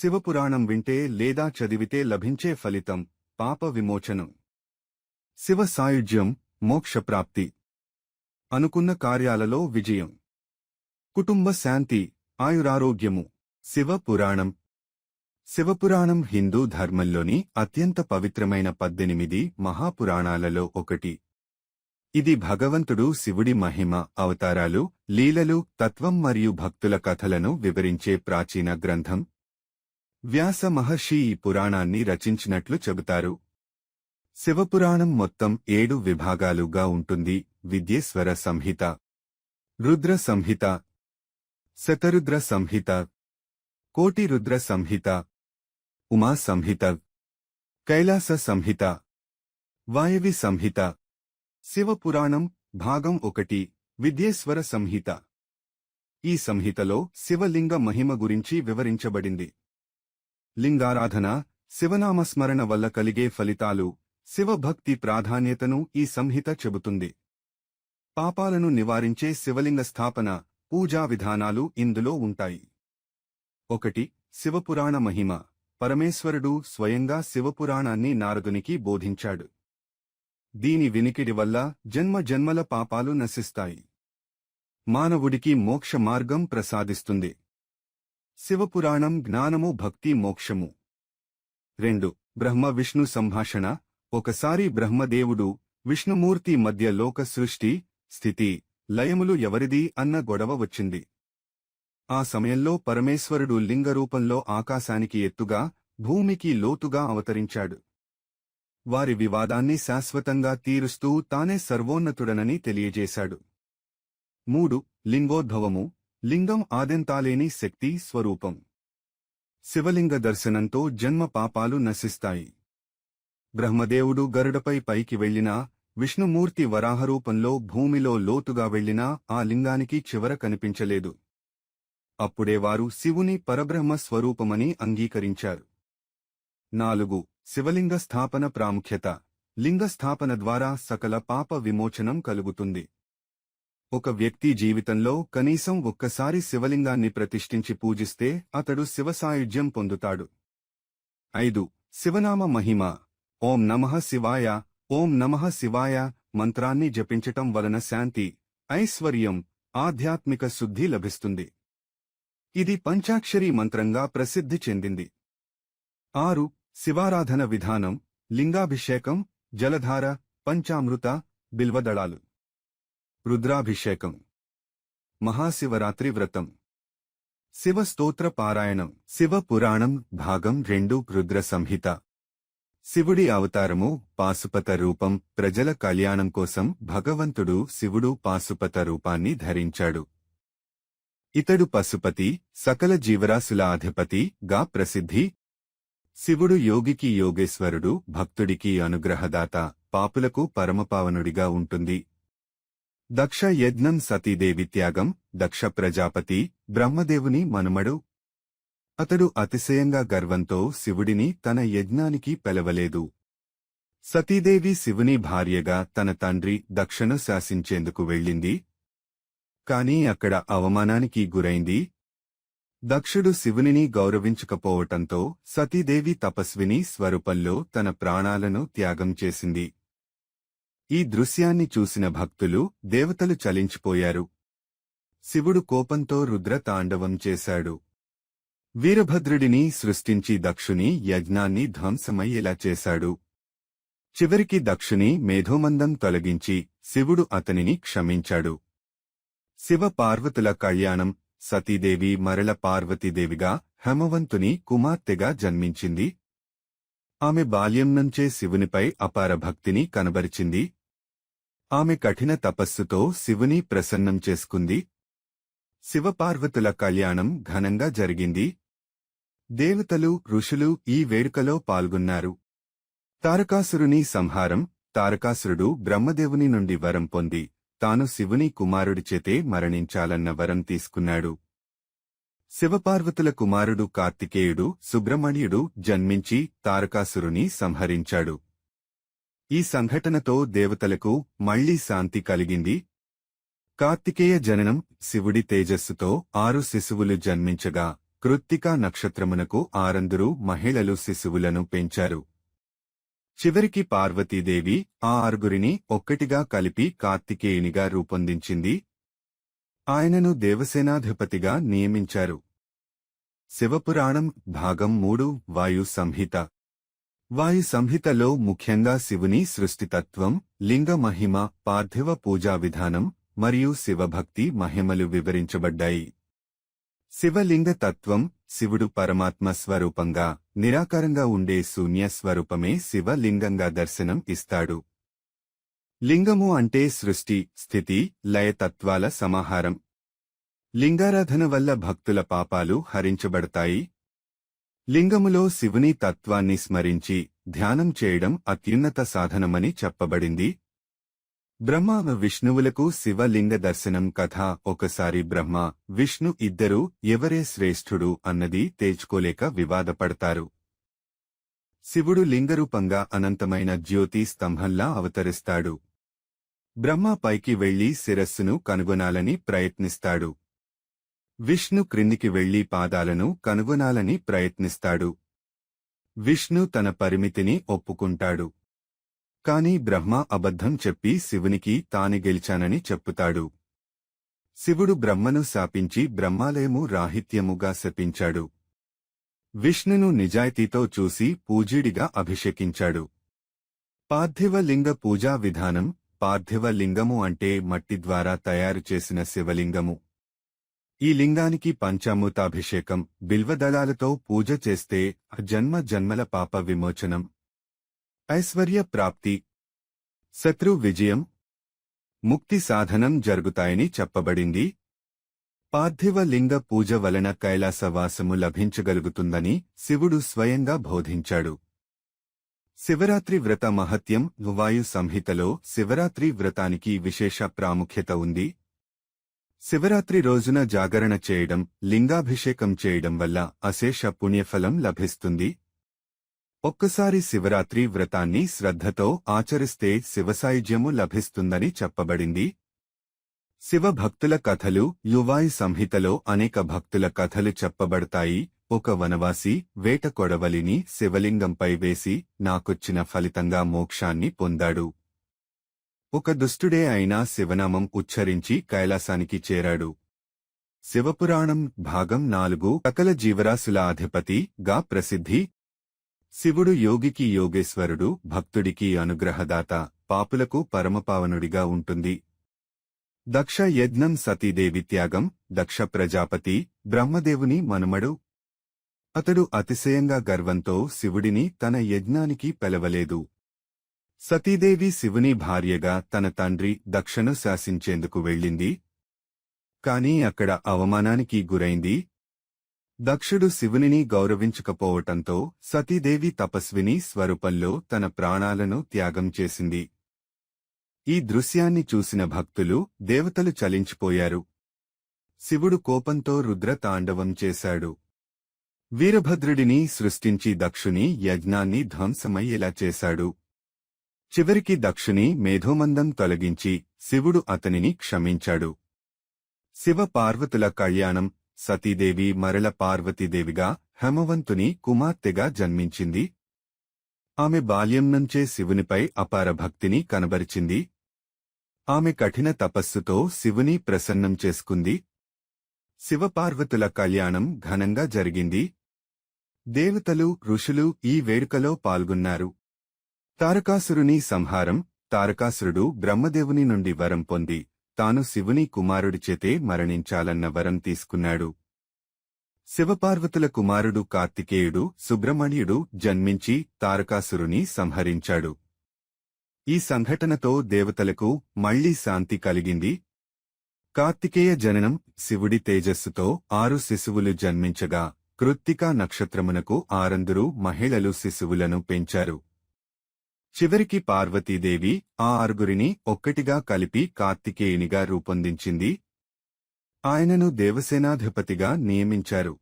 శివపురాణం వింటే లేదా చదివితే లభించే ఫలితం పాప విమోచనం, శివ సాయుజ్యం, మోక్షప్రాప్తి, అనుకున్న కార్యాలలో విజయం, కుటుంబ శాంతి, ఆయురారోగ్యము. శివపురాణం. శివపురాణం హిందూ ధర్మంలోని అత్యంత పవిత్రమైన 18 మహాపురాణాలలో ఒకటి. ఇది భగవంతుడు శివుడి మహిమ, అవతారాలు, లీలలు, తత్వం మరియు భక్తుల కథలను వివరించే ప్రాచీన గ్రంథం. వ్యాస మహర్షి ఈ పురాణాన్ని రచించినట్లు చెబుతారు. శివపురాణం మొత్తం 7 విభాగాలుగా ఉంటుంది. విద్యేశ్వర సంహిత, రుద్ర సంహిత, శతరుద్ర సంహిత, కోటి రుద్ర సంహిత, ఉమా సంహిత, కైలాస సంహిత, వాయవి సంహిత. శివపురాణం భాగం 1 విద్యేశ్వర సంహిత. ఈ సంహితలో శివలింగ మహిమ గురించి వివరించబడింది. లింగారాధన, శివనామస్మరణ వల్ల కలిగే ఫలితాలు, శివభక్తి ప్రాధాన్యతను ఈ సంహిత చెబుతుంది. పాపాలను నివారించే శివలింగ స్థాపన, పూజా విధానాలు ఇందులో ఉంటాయి. 1. శివపురాణ మహిమ. పరమేశ్వరుడు స్వయంగా శివపురాణాన్ని నారదునికి బోధించాడు. దీని వినికిడి వల్ల జన్మ జన్మల పాపాలు నశిస్తాయి. మానవుడికి మోక్ష మార్గం ప్రసాదిస్తుంది. శివపురాణం జ్ఞానము, భక్తి, మోక్షము. 2. బ్రహ్మ విష్ణు సంభాషణ. ఒకసారి బ్రహ్మదేవుడు, విష్ణుమూర్తి మధ్య లోక సృష్టి, స్థితి, లయములు ఎవరిది అన్న గొడవ వచ్చింది. ఆ సమయంలో పరమేశ్వరుడు లింగరూపంలో ఆకాశానికి ఎత్తుగా, భూమికి లోతుగా అవతరించాడు. వారి వివాదాన్ని శాశ్వతంగా తీరుస్తూ తానే సర్వోన్నతుడనని తెలియజేశాడు. 3. లింగోద్భవము. లింగం ఆదెంతాలేని శక్తి స్వరూపం. శివలింగ దర్శనంతో జన్మ పాపాలు నశిస్తాయి. బ్రహ్మదేవుడు గరుడపై పైకి వెళ్లినా, విష్ణుమూర్తి వరాహరూపంలో భూమిలో లోతుగా వెళ్లినా ఆ లింగానికి చివర కనిపించలేదు. అప్పుడే వారు శివుని పరబ్రహ్మ స్వరూపమని అంగీకరించారు. 4. శివలింగ స్థాపన ప్రాముఖ్యత. లింగ స్థాపన ద్వారా సకల పాప విమోచనం కలుగుతుంది. ఒక వ్యక్తి జీవితంలో కనీసం ఒక్కసారి శివలింగాన్ని ప్రతిష్ఠించి పూజిస్తే అతడు శివసాయుజ్యం పొందుతాడు. 5. శివనామ మహిమ. ఓం నమః శివాయ, ఓం నమః శివాయ మంత్రాన్ని జపించటం వలన శాంతి, ఐశ్వర్యం, ఆధ్యాత్మిక శుద్ధి లభిస్తుంది. ఇది పంచాక్షరీ మంత్రంగా ప్రసిద్ధి చెందింది. 6. శివారాధన విధానం. లింగాభిషేకం, జలధార, పంచామృత, బిల్వదళాలు. రుద్రాభిషేకం. మహాశివరాత్రి వ్రతం. శివ స్తోత్ర పారాయణం. శివ పురాణం భాగం 2 రుద్ర సంహిత. శివుడి అవతారము, పాశుపత రూపం. ప్రజల కళ్యాణం కోసం భగవంతుడు శివుడు పాశుపత రూపాన్ని ధరించాడు. ఇతడు పశుపతి, సకల జీవరాశుల అధిపతి గా ప్రసిద్ధి. శివుడు యోగికి యోగేశ్వరుడు, భక్తుడికి అనుగ్రహదాత, పాపులకు పరమపావనుడిగా ఉంటుంది. దక్ష యజ్ఞం. సతీదేవి త్యాగం. దక్ష ప్రజాపతి, బ్రహ్మదేవుని మనుమడు. అతడు అతిశయంగా గర్వంతో శివుడిని తన యజ్ఞానికి పిలవలేదు. సతీదేవి శివుని భార్యగా తన తండ్రి దక్షను శాసించేందుకు వెళ్ళింది. కాని అక్కడ అవమానానికి గురైంది. దక్షుడు శివునిని గౌరవించకపోవటంతో సతీదేవి తపస్విని స్వరూపంలో తన ప్రాణాలను త్యాగం చేసింది. ఈ దృశ్యాన్ని చూసిన భక్తులు, దేవతలు చలించిపోయారు. శివుడు కోపంతో రుద్ర తాండవం చేశాడు. వీరభద్రుడిని సృష్టించి దక్షుని యజ్ఞాన్ని ధ్వంసమయ్యేలా చేశాడు. చివరికి దక్షుని మేధోమందం తొలగించి శివుడు అతనిని క్షమించాడు. శివ పార్వతుల కళ్యాణం. సతీదేవి మరల పార్వతీదేవిగా, హేమవంతుని కుమార్తెగా జన్మించింది. ఆమె బాల్యం నుంచే శివునిపై అపార భక్తిని కనబరిచింది. ఆమె కఠిన తపస్సుతో శివుని ప్రసన్నం చేసుకుంది. శివపార్వతుల కళ్యాణం ఘనంగా జరిగింది. దేవతలు, ఋషులు ఈ వేడుకలో పాల్గొన్నారు. తారకాసురుని సంహారం. తారకాసురుడు బ్రహ్మదేవుని నుండి వరం పొంది తాను శివుని కుమారుడిచేతే మరణించాలన్న వరం తీసుకున్నాడు. శివపార్వతుల కుమారుడు కార్తికేయుడు, సుబ్రహ్మణ్యుడు జన్మించి తారకాసురుని సంహరించాడు. ఈ సంఘటనతో దేవతలకు మళ్లీ శాంతి కలిగింది. కార్తికేయ జననం. శివుడి తేజస్సుతో 6 శిశువులు జన్మించగా కృత్తికా నక్షత్రమునకు 6 మహిళలు శిశువులను పెంచారు. చివరికి పార్వతీదేవి ఆ 6 ఒక్కటిగా కలిపి కార్తికేయునిగా రూపొందించింది. ఆయనను దేవసేనాధిపతిగా నియమించారు. శివపురాణం భాగం 3 వాయు సంహిత. వాయు సంహితలో ముఖ్యంగా శివుని సృష్టితత్వం, లింగ మహిమ, పార్థివ పూజా విధానం మరియు శివభక్తి మహిమలు వివరించబడ్డాయి. శివలింగ తత్వం: శివుడు పరమాత్మ స్వరూపంగా, నిరాకారంగా ఉండే శూన్య స్వరూపమే శివలింగంగా దర్శనం ఇస్తాడు. లింగము అంటే సృష్టి, స్థితి, లయతత్వాల సమాహారం. లింగారాధన వల్ల భక్తుల పాపాలు హరించబడతాయి. లింగములో శివుని తత్వాన్ని స్మరించి ధ్యానం చేయడం అత్యున్నత సాధనమని చెప్పబడింది. బ్రహ్మ విష్ణువులకు శివలింగ దర్శనం కథ. ఒకసారి బ్రహ్మ, విష్ణు ఇద్దరూ ఎవరే శ్రేష్ఠుడు అన్నది తేల్చుకోలేక వివాదపడతారు. శివుడు లింగరూపంగా అనంతమైన జ్యోతి స్తంభంలా అవతరిస్తాడు. బ్రహ్మ పైకి వెళ్లి శిరస్సును కనుగొనాలని ప్రయత్నిస్తాడు. విష్ణు క్రిందికి వెళ్లి పాదాలను కనుగొనాలని ప్రయత్నిస్తాడు. విష్ణు తన పరిమితిని ఒప్పుకుంటాడు. కాని బ్రహ్మ అబద్ధం చెప్పి శివునికి తాను గెలిచానని చెప్పుతాడు. శివుడు బ్రహ్మను శాపించి బ్రహ్మాలయము రాహిత్యముగా శపించాడు. విష్ణును నిజాయితీతో చూసి పూజ్యుడిగా అభిషేకించాడు. పార్థివ లింగ పూజా విధానం. పార్థివ లింగము అంటే మట్టి ద్వారా తయారు చేసిన శివలింగము. ఈ లింగానికి పంచామృతాభిషేకం, బిల్వదళాలతో పూజ చేస్తే జన్మ జన్మల పాప విమోచనం, ఐశ్వర్య ప్రాప్తి, శత్రు విజయం, ముక్తి సాధనం జరుగుతాయని చెప్పబడింది. పార్థివ లింగ పూజ వలన కైలాసవాసము లభించగలుగుతుందని శివుడు స్వయంగా బోధించాడు. శివరాత్రి వ్రత మహత్యం. వాయు సంహితలో శివరాత్రి వ్రతానికి విశేష ప్రాముఖ్యత ఉంది. శివరాత్రి రోజున జాగరణ చేయడం, లింగాభిషేకం చేయడం వల్ల అశేష పుణ్యఫలం లభిస్తుంది. ఒక్కసారి శివరాత్రి వ్రతాన్ని శ్రద్ధతో ఆచరిస్తే శివసాయుజ్యము లభిస్తుందని చెప్పబడింది. శివభక్తుల కథలు. యువాయు సంహితలో అనేక భక్తుల కథలు చెప్పబడతాయి. ఒక వనవాసి వేట కొడవలిని శివలింగంపై వేసి నాకొచ్చిన ఫలితంగా మోక్షాన్ని పొందాడు. ఒక దుష్టుడే అయినా శివనామం ఉచ్చరించి కైలాసానికి చేరాడు. శివపురాణం భాగం 4 సకల జీవరాశుల అధిపతి గా ప్రసిద్ధి. శివుడు యోగికి యోగేశ్వరుడు, భక్తుడికి అనుగ్రహదాత, పాపులకు పరమపావనుడిగా ఉంటుంది. దక్ష యజ్ఞం. సతీదేవి త్యాగం. దక్ష ప్రజాపతి బ్రహ్మదేవుని మనుమడు. అతడు అతిశయంగా గర్వంతో శివుడిని తన యజ్ఞానికి పిలవలేదు. సతీదేవి శివుని భార్యగా తన తండ్రి దక్షను శాసించేందుకు వెళ్ళింది. కాని అక్కడ అవమానానికి గురైంది. దక్షుడు శివునిని గౌరవించకపోవటంతో సతీదేవి తపస్విని స్వరూపంలో తన ప్రాణాలను త్యాగం చేసింది. ఈ దృశ్యాన్ని చూసిన భక్తులు, దేవతలు చలించిపోయారు. శివుడు కోపంతో రుద్ర తాండవం చేశాడు. వీరభద్రుడిని సృష్టించి దక్షుని యజ్ఞాన్ని ధ్వంసమయ్యేలా చేశాడు. చివరికి దక్షుని మేధోమందం తొలగించి శివుడు అతనిని క్షమించాడు. శివ పార్వతుల కళ్యాణం. సతీదేవి మరల పార్వతీదేవిగా హేమవంతుని కుమార్తెగా జన్మించింది. ఆమె బాల్యం నుంచే శివునిపై అపార భక్తిని కనబరిచింది. ఆమె కఠిన తపస్సుతో శివుని ప్రసన్నం చేసుకుంది. శివపార్వతుల కళ్యాణం ఘనంగా జరిగింది. దేవతలు, ఋషులు ఈ వేడుకలో పాల్గొన్నారు. తారకాసురుని సంహారం. తారకాసురుడు బ్రహ్మదేవుని నుండి వరం పొంది తాను శివుని కుమారుడిచేతే మరణించాలన్న వరం తీసుకున్నాడు. శివపార్వతుల కుమారుడు కార్తికేయుడు, సుబ్రహ్మణ్యుడు జన్మించి తారకాసురుని సంహరించాడు. ఈ సంఘటనతో దేవతలకు మళ్లీ శాంతి కలిగింది. కార్తికేయ జననం. శివుడి తేజస్సుతో 6 శిశువులు జన్మించగా కృత్తికా నక్షత్రమునకు 6 మహిళలు శిశువులను పెంచారు. చివరికి పార్వతీదేవి ఆ 6 ఒక్కటిగా కలిపి కార్తికేయునిగా రూపొందించింది. ఆయనను దేవసేనాధిపతిగా నియమించారు.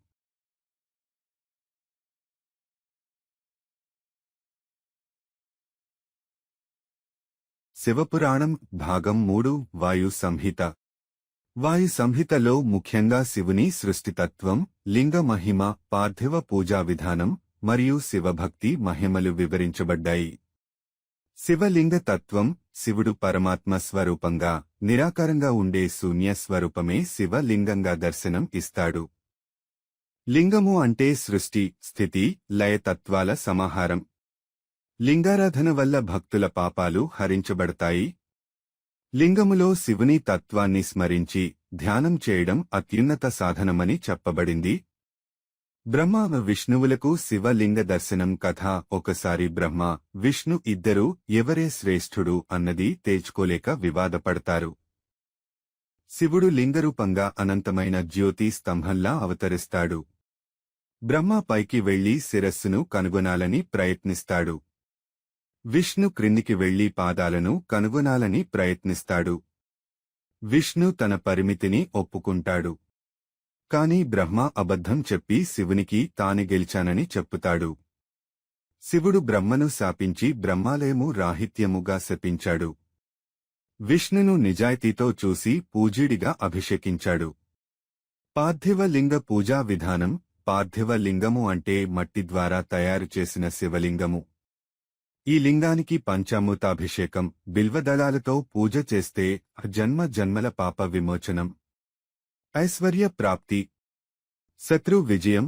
శివపురాణం భాగం 3 వాయు సంహిత. వాయు సంహితలో ముఖ్యంగా శివుని సృష్టితత్వం, లింగ మహిమ, పార్థివ పూజా విధానం మరియు శివభక్తి మహిమలు వివరించబడ్డాయి. శివలింగ తత్వం: శివుడు పరమాత్మ స్వరూపంగా, నిరాకారంగా ఉండే శూన్య స్వరూపమే శివలింగంగా దర్శనం ఇస్తాడు. లింగము అంటే సృష్టి, స్థితి, లయతత్వాల సమాహారం. లింగారాధన వల్ల భక్తుల పాపాలు హరించబడతాయి. లింగములో శివుని తత్వాన్ని స్మరించి ధ్యానం చేయడం అత్యున్నత సాధనమని చెప్పబడింది. బ్రహ్మ విష్ణువులకు శివలింగ దర్శనం కథ. ఒకసారి బ్రహ్మ, విష్ణు ఇద్దరూ ఎవరే శ్రేష్ఠుడు అన్నది తేల్చుకోలేక వివాదపడతారు. శివుడు లింగరూపంగా అనంతమైన జ్యోతి స్తంభంలా అవతరిస్తాడు. బ్రహ్మ పైకి వెళ్లి శిరస్సును కనుగొనాలని ప్రయత్నిస్తాడు. విష్ణు క్రిందికి వెళ్లి పాదాలను కనుగొనాలని ప్రయత్నిస్తాడు. విష్ణు తన పరిమితిని ఒప్పుకుంటాడు. కాని బ్రహ్మ అబద్ధం చెప్పి శివునికి తాను గెలిచానని చెప్పుతాడు. శివుడు బ్రహ్మను శాపించి బ్రహ్మాలయము రాహిత్యముగా శపించాడు. విష్ణును నిజాయితీతో చూసి పూజ్యుడిగా అభిషేకించాడు. పార్థివ లింగ పూజా విధానం: పార్థివ లింగము అంటే మట్టి ద్వారా తయారు చేసిన శివలింగము. ఈ లింగానికి పంచామృతాభిషేకం, బిల్వదళాలతో పూజ చేస్తే జన్మ జన్మల పాప విమోచనం, ఐశ్వర్య ప్రాప్తి, శత్రు విజయం,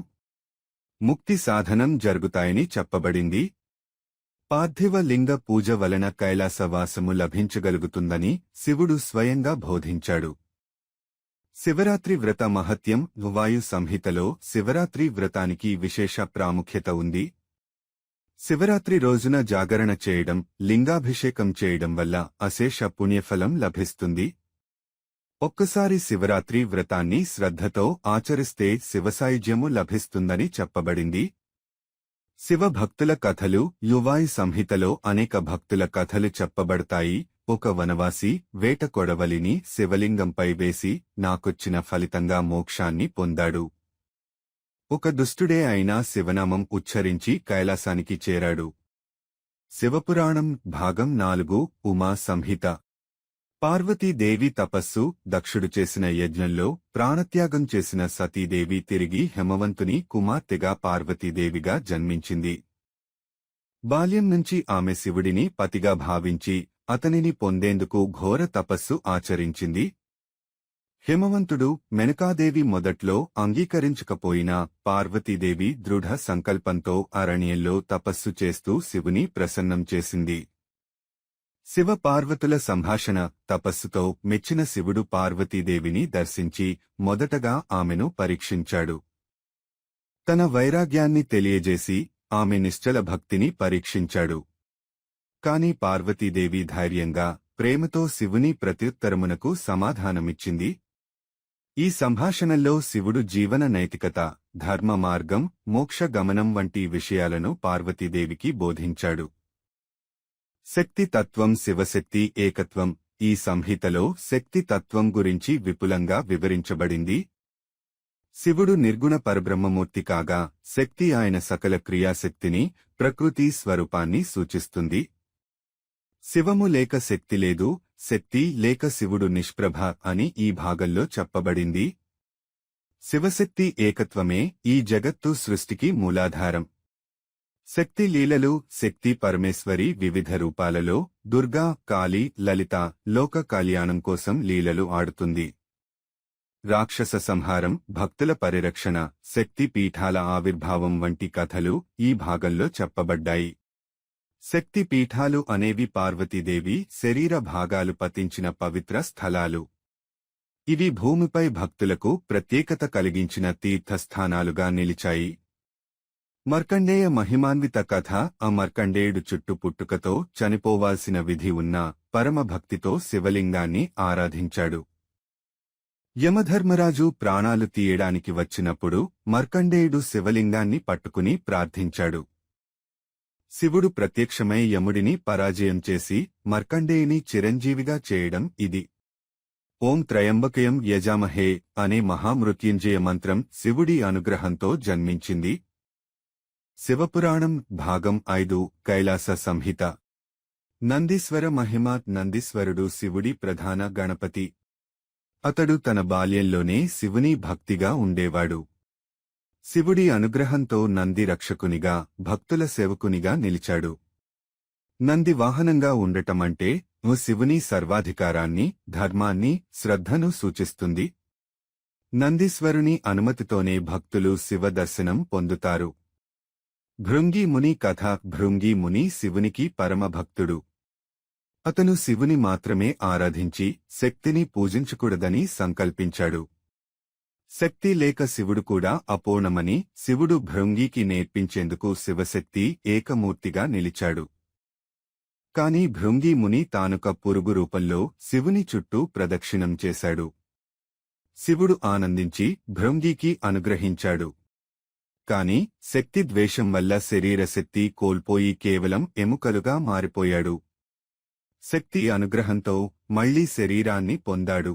ముక్తి సాధనం జరుగుతాయని చెప్పబడింది. పార్థివ లింగ పూజ వలన కైలాసవాసము లభించగలుగుతుందని శివుడు స్వయంగా బోధించాడు. శివరాత్రి వ్రత మహత్యం: వాయు సంహితలో శివరాత్రి వ్రతానికి విశేష ప్రాముఖ్యత ఉంది. శివరాత్రి రోజున జాగరణ చేయడం, లింగాభిషేకం చేయడం వల్ల అశేష పుణ్యఫలం లభిస్తుంది. ఒక్కసారి శివరాత్రి వ్రతాన్ని శ్రద్ధతో ఆచరిస్తే శివసాయుజ్యము లభిస్తుందని చెప్పబడింది. శివభక్తుల కథలు: యువాయు సంహితలో అనేక భక్తుల కథలు చెప్పబడతాయి. ఒక వనవాసి వేట కొడవలిని శివలింగంపై వేసి నాకొచ్చిన ఫలితంగా మోక్షాన్ని పొందాడు. ఒక దుష్టుడే అయినా శివనామం ఉచ్చరించి కైలాసానికి చేరాడు. శివపురాణం భాగం 4 ఉమా సంహిత. పార్వతీదేవి తపస్సు: దక్షుడు చేసిన యజ్ఞంలో ప్రాణత్యాగం చేసిన సతీదేవి తిరిగి హిమవంతుని కుమార్తెగా పార్వతీదేవిగా జన్మించింది. బాల్యం నుంచి ఆమె శివుడిని పతిగా భావించి అతనిని పొందేందుకు ఘోర తపస్సు ఆచరించింది. హిమవంతుడు, మెనకాదేవి మొదట్లో అంగీకరించకపోయినా పార్వతీదేవి దృఢ సంకల్పంతో అరణ్యంలో తపస్సు చేస్తూ శివుని ప్రసన్నం చేసింది. శివ పార్వతుల సంభాషణ తపస్సుతో మెచ్చిన శివుడు పార్వతీదేవిని దర్శించి మొదటగా ఆమెను పరీక్షించాడు. తన వైరాగ్యాన్ని తెలియజేసి ఆమె నిశ్చల భక్తిని పరీక్షించాడు. కాని పార్వతీదేవి ధైర్యంగా, ప్రేమతో శివుని ప్రత్యుత్తరమునకు సమాధానమిచ్చింది. ఈ సంభాషణల్లో శివుడు జీవన నైతికత, ధర్మ మార్గం, మోక్ష గమనం వంటి విషయాలను పార్వతీదేవికి బోధించాడు. శక్తి తత్వం: శివశక్తి ఏకత్వం. ఈ సంహితలో శక్తి తత్వం గురించి విపులంగా వివరించబడింది. శివుడు నిర్గుణ పరబ్రహ్మమూర్తి కాగా శక్తి ఆయన సకల క్రియాశక్తిని, ప్రకృతి స్వరూపాన్ని సూచిస్తుంది. శివము లేక శక్తి లేదు, శక్తి లేక శివుడు నిష్ప్రభ అని ఈ భాగంలో చెప్పబడింది. శివశక్తి ఏకత్వమే ఈ జగత్తు సృష్టికి మూలాధారం. శక్తి లీలలు: శక్తి పరమేశ్వరి వివిధ రూపాలలో దుర్గా, కాళీ, లలిత లోక కళ్యాణం కోసం లీలలు ఆడుతుంది. రాక్షస సంహారం, భక్తుల పరిరక్షణ, శక్తి పీఠాల ఆవిర్భావం వంటి కథలు ఈ భాగంలో చెప్పబడ్డాయి. శక్తి పీఠాలు అనేవి పార్వతీదేవి శరీర భాగాలు పతించిన పవిత్ర స్థలాలు. ఇవి భూమిపై భక్తులకు ప్రత్యేకత కలిగించిన తీర్థస్థానాలుగా నిలిచాయి. మార్కండేయ మహిమాన్విత కథ. ఆ మార్కండేయుడు చుట్టుపుట్టుకతో చనిపోవాల్సిన విధి ఉన్నా పరమభక్తితో శివలింగాన్ని ఆరాధించాడు. యమధర్మరాజు ప్రాణాలు తీయడానికి వచ్చినప్పుడు మార్కండేయుడు శివలింగాన్ని పట్టుకుని ప్రార్థించాడు. శివుడు ప్రత్యక్షమై యముడిని పరాజయం చేసి మార్కండేయుని చిరంజీవిగా చేయడం ఇది. ఓం త్రయంబకయం యజామహే అనే మహామృత్యుంజయ మంత్రం శివుడి అనుగ్రహంతో జన్మించింది. శివపురాణం భాగం 5 కైలాస సంహిత. నందీశ్వర మహిమ. నందీశ్వరుడు శివుడి ప్రధాన గణపతి. అతడు తన బాల్యంలోనే శివుని భక్తిగా ఉండేవాడు. శివుడి అనుగ్రహంతో నంది రక్షకునిగా, భక్తుల సేవకునిగా నిలిచాడు. నంది వాహనంగా ఉండటమంటే శివుని సర్వాధికారాన్ని, ధర్మాన్ని, శ్రద్ధను సూచిస్తుంది. నందీశ్వరుని అనుమతితోనే భక్తులు శివ దర్శనం పొందుతారు. భృంగి ముని కథ. భృంగి ముని శివునికి పరమభక్తుడు. అతను శివుని మాత్రమే ఆరాధించి శక్తిని పూజించకూడదని సంకల్పించాడు. శక్తి లేక శివుడు కూడా అపూర్ణమని శివుడు భృంగికి నేర్పించేందుకు శివశక్తి ఏకమూర్తిగా నిలిచాడు. కాని భృంగి ముని తానొక పురుగు రూపంలో శివుని చుట్టూ ప్రదక్షిణం చేశాడు. శివుడు ఆనందించి భృంగికి అనుగ్రహించాడు. కాని శక్తి ద్వేషం వల్ల శరీరశక్తి కోల్పోయి కేవలం ఎముకలుగా మారిపోయాడు. శక్తి అనుగ్రహంతో మళ్లీ శరీరాన్ని పొందాడు.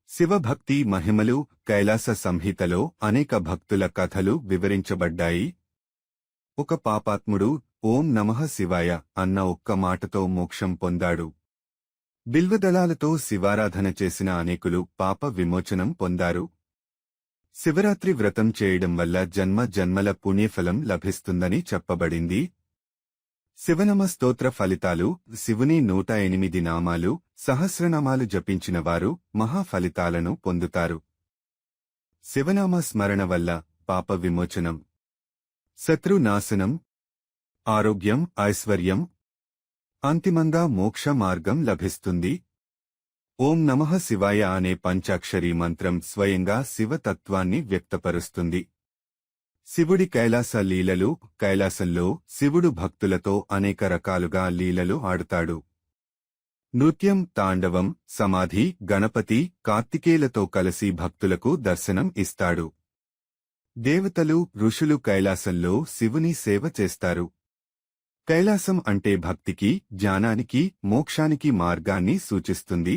శివభక్తి మహిమలు కైలాస సంహితలో అనేక భక్తుల కథలు వివరించబడ్డాయి. ఒక పాపాత్ముడు ఓం నమః శివాయ అన్న ఒక్క మాటతో మోక్షం పొందాడు. బిల్వదళాలతో శివారాధన చేసిన అనేకులు పాప విమోచనం పొందారు. శివరాత్రి వ్రతం చేయడం వల్ల జన్మ జన్మల పుణ్యఫలం లభిస్తుందని చెప్పబడింది. శివనామ స్తోత్ర ఫలితాలు. శివుని 108 నామాలు, సహస్రనామాలు జపించిన వారు మహాఫలితాలను పొందుతారు. శివనామ స్మరణ వల్ల పాప విమోచనం, శత్రునాశనం, ఆరోగ్యం, ఐశ్వర్యం, అంతిమంగా మోక్ష మార్గం లభిస్తుంది. ఓం నమః శివాయ అనే పంచాక్షరీ మంత్రం స్వయంగా శివతత్వాన్ని వ్యక్తపరుస్తుంది. శివుడి కైలాస లీలలు. కైలాసంలో శివుడు భక్తులతో అనేక రకాలుగా లీలలు ఆడుతాడు. నృత్యం, తాండవం, సమాధి, గణపతి, కార్తికేయులతో కలిసి భక్తులకు దర్శనం ఇస్తాడు. దేవతలు, ఋషులు కైలాసంలో శివుని సేవ చేస్తారు. కైలాసం అంటే భక్తికి, జ్ఞానానికి, మోక్షానికి మార్గాన్ని సూచిస్తుంది.